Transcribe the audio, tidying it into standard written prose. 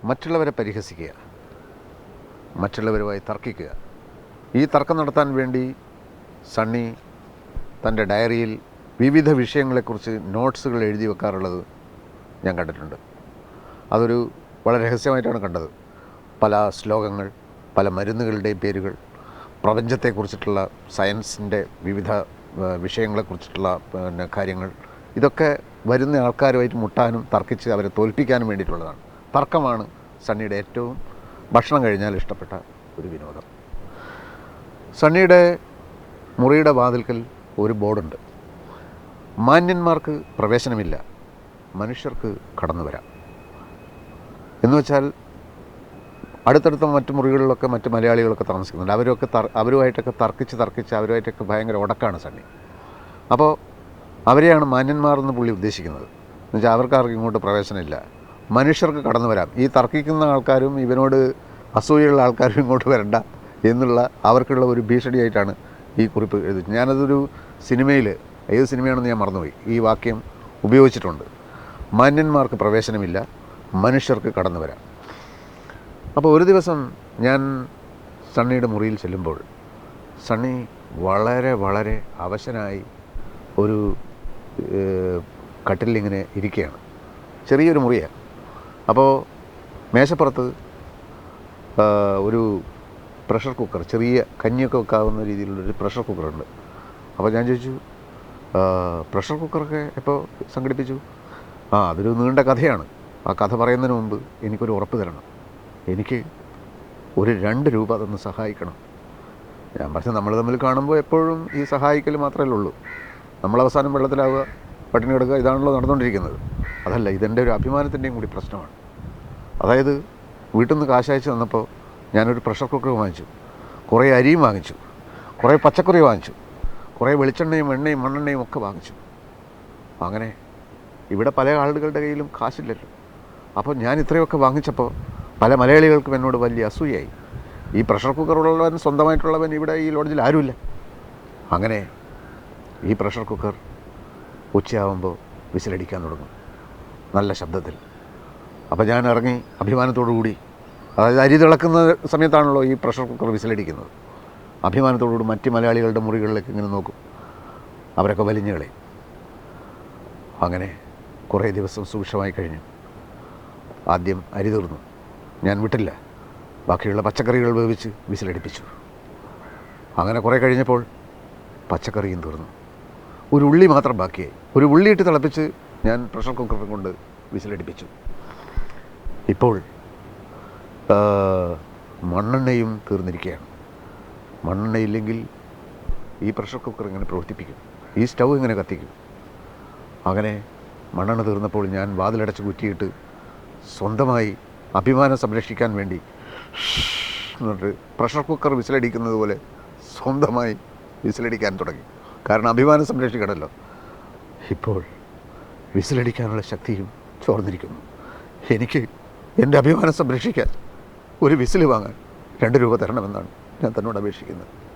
മറ്റുള്ളവരെ പരിഹസിക്കുക, മറ്റുള്ളവരുമായി തർക്കിക്കുക. ഈ തർക്കം നടത്താൻ വേണ്ടി സണ്ണി തൻ്റെ ഡയറിയിൽ വിവിധ വിഷയങ്ങളെക്കുറിച്ച് നോട്ട്സുകൾ എഴുതി വെക്കാറുള്ളത് ഞാൻ കണ്ടിട്ടുണ്ട്. അതൊരു വളരെ രഹസ്യമായിട്ടാണ് കണ്ടത്. പല ശ്ലോകങ്ങൾ, പല മരുന്നുകളുടെയും പേരുകൾ, പ്രപഞ്ചത്തെക്കുറിച്ചിട്ടുള്ള സയൻസിൻ്റെ വിവിധ വിഷയങ്ങളെക്കുറിച്ചിട്ടുള്ള കാര്യങ്ങൾ, ഇതൊക്കെ വരുന്ന ആൾക്കാരുമായിട്ട് മുട്ടാനും തർക്കിച്ച് അവരെ തോൽപ്പിക്കാനും വേണ്ടിയിട്ടുള്ളതാണ്. തർക്കമാണ് സണ്ണിയുടെ ഏറ്റവും ഭക്ഷണം കഴിഞ്ഞാൽ ഇഷ്ടപ്പെട്ട ഒരു വിനോദം. സണ്ണിയുടെ മുറിയുടെ വാതിൽക്കൽ ഒരു ബോർഡുണ്ട്. മാന്യന്മാർക്ക് പ്രവേശനമില്ല, മനുഷ്യർക്ക് കടന്നു വരാം. എന്നുവെച്ചാൽ അടുത്തടുത്ത മറ്റു മുറികളിലൊക്കെ മറ്റ് മലയാളികളൊക്കെ താമസിക്കുന്നുണ്ട്. അവരുമായിട്ടൊക്കെ തർക്കിച്ച് അവരുമായിട്ടൊക്കെ ഭയങ്കര ഉടക്കാണ് സണ്ണി. അപ്പോൾ അവരെയാണ് മാന്യന്മാർ എന്ന് പുള്ളി ഉദ്ദേശിക്കുന്നത്. എന്നുവെച്ചാൽ അവർക്കാർക്കും ഇങ്ങോട്ട് പ്രവേശനമില്ല, മനുഷ്യർക്ക് കടന്നു വരാം. ഈ തർക്കിക്കുന്ന ആൾക്കാരും ഇവനോട് അസൂയുള്ള ആൾക്കാരും ഇങ്ങോട്ട് വരണ്ട എന്നുള്ള അവർക്കുള്ള ഒരു ഭീഷണിയായിട്ടാണ് ഈ കുറിപ്പ് എഴുതി. ഞാനതൊരു സിനിമയിൽ, ഏത് സിനിമയാണെന്ന് ഞാൻ മറന്നുപോയി, ഈ വാക്യം ഉപയോഗിച്ചിട്ടുണ്ട്. മാന്യന്മാർക്ക് പ്രവേശനമില്ല, മനുഷ്യർക്ക് കടന്നു വരാം. അപ്പോൾ ഒരു ദിവസം ഞാൻ സണ്ണിയുടെ മുറിയിൽ ചെല്ലുമ്പോൾ സണ്ണി വളരെ വളരെ അവശനായി ഒരു കട്ടിലിങ്ങനെ ഇരിക്കുകയാണ്. ചെറിയൊരു മുറിയാണ്. അപ്പോൾ മേശപ്പുറത്ത് ഒരു പ്രഷർ കുക്കർ, ചെറിയ കഞ്ഞിയൊക്കെ വെക്കാവുന്ന രീതിയിലുള്ളൊരു പ്രഷർ കുക്കറുണ്ട്. അപ്പോൾ ഞാൻ ചോദിച്ചു, പ്രഷർ കുക്കറൊക്കെ എപ്പോൾ സംഘടിപ്പിച്ചു? അതൊരു നീണ്ട കഥയാണ്. ആ കഥ പറയുന്നതിന് മുമ്പ് എനിക്കൊരു ഉറപ്പ് തരണം, എനിക്ക് ഒരു 2 രൂപ തന്ന് സഹായിക്കണം. ഞാൻ പറഞ്ഞു, നമ്മൾ തമ്മിൽ കാണുമ്പോൾ എപ്പോഴും ഈ സഹായിക്കൽ മാത്രമേ ഉള്ളൂ. നമ്മളവസാനം വെള്ളത്തിലാവുക, പട്ടിണി കിടക്കുക, ഇതാണല്ലോ നടന്നുകൊണ്ടിരിക്കുന്നത്. അതല്ല, ഇതെൻ്റെ ഒരു അഭിമാനത്തിൻ്റെയും കൂടി പ്രശ്നമാണ്. അതായത് വീട്ടിൽ നിന്ന് കാശയച്ച് തന്നപ്പോൾ ഞാനൊരു പ്രഷർ കുക്കർ വാങ്ങിച്ചു, കുറേ അരിയും വാങ്ങിച്ചു, കുറേ പച്ചക്കറി വാങ്ങിച്ചു, കുറേ വെളിച്ചെണ്ണയും എണ്ണയും മണ്ണെണ്ണയും ഒക്കെ വാങ്ങിച്ചു. അങ്ങനെ ഇവിടെ പല ആളുകളുടെ കയ്യിലും കാശില്ലല്ലോ. അപ്പോൾ ഞാൻ ഇത്രയൊക്കെ വാങ്ങിച്ചപ്പോൾ പല മലയാളികൾക്കും എന്നോട് വലിയ അസൂയായി. ഈ പ്രഷർ കുക്കറുള്ളവൻ, സ്വന്തമായിട്ടുള്ളവൻ ഇവിടെ ഈ ലോഡ്ജിൽ ആരുമില്ല. അങ്ങനെ ഈ പ്രഷർ കുക്കർ ഉച്ചയാവുമ്പോൾ വിസിലടിക്കാൻ തുടങ്ങും, നല്ല ശബ്ദത്തിൽ. അപ്പോൾ ഞാൻ ഇറങ്ങി അഭിമാനത്തോടു കൂടി, അതായത് അരി തിളക്കുന്ന സമയത്താണല്ലോ ഈ പ്രഷർ കുക്കർ വിസിലടിക്കുന്നത്, അഭിമാനത്തോടുകൂടി മറ്റ് മലയാളികളുടെ മുറികളിലേക്ക് ഇങ്ങനെ നോക്കും. അവരൊക്കെ വലിഞ്ഞു കളയും. അങ്ങനെ കുറേ ദിവസം സൂക്ഷ്മമായി കഴിഞ്ഞു. ആദ്യം അരി തീർന്നു, ഞാൻ വിട്ടില്ല, ബാക്കിയുള്ള പച്ചക്കറികൾ വേവിച്ച് വിസിലടിപ്പിച്ചു. അങ്ങനെ കുറേ കഴിഞ്ഞപ്പോൾ പച്ചക്കറിയും തീർന്നു, ഒരു ഉള്ളി മാത്രം ബാക്കിയായി. ഒരു ഉള്ളിയിട്ട് തിളപ്പിച്ച് ഞാൻ പ്രഷർ കുക്കറിൽ കൊണ്ട് വിസിലടിപ്പിച്ചു. ഇപ്പോൾ മണ്ണെണ്ണയും തീർന്നിരിക്കുകയാണ്. മണ്ണെണ്ണയില്ലെങ്കിൽ ഈ പ്രഷർ കുക്കർ ഇങ്ങനെ പ്രവർത്തിപ്പിക്കും, ഈ സ്റ്റൗ ഇങ്ങനെ കത്തിക്കും. അങ്ങനെ മണ്ണെണ്ണ തീർന്നപ്പോൾ ഞാൻ വാതിലടച്ച് കുറ്റിയിട്ട് സ്വന്തമായി അഭിമാനം സംരക്ഷിക്കാൻ വേണ്ടി എന്നിട്ട് പ്രഷർ കുക്കർ വിസിലടിക്കുന്നത് പോലെ സ്വന്തമായി വിസിലടിക്കാൻ തുടങ്ങി. കാരണം അഭിമാനം സംരക്ഷിക്കണമല്ലോ. ഇപ്പോൾ വിസിലടിക്കാനുള്ള ശക്തിയും ചോർന്നിരിക്കുന്നു. എനിക്ക് എൻ്റെ അഭിമാനം സംരക്ഷിക്കാൻ ഒരു വിസിൽ വാങ്ങാൻ 2 രൂപ തരണമെന്നാണ് ഞാൻ തന്നോട് അപേക്ഷിക്കുന്നത്.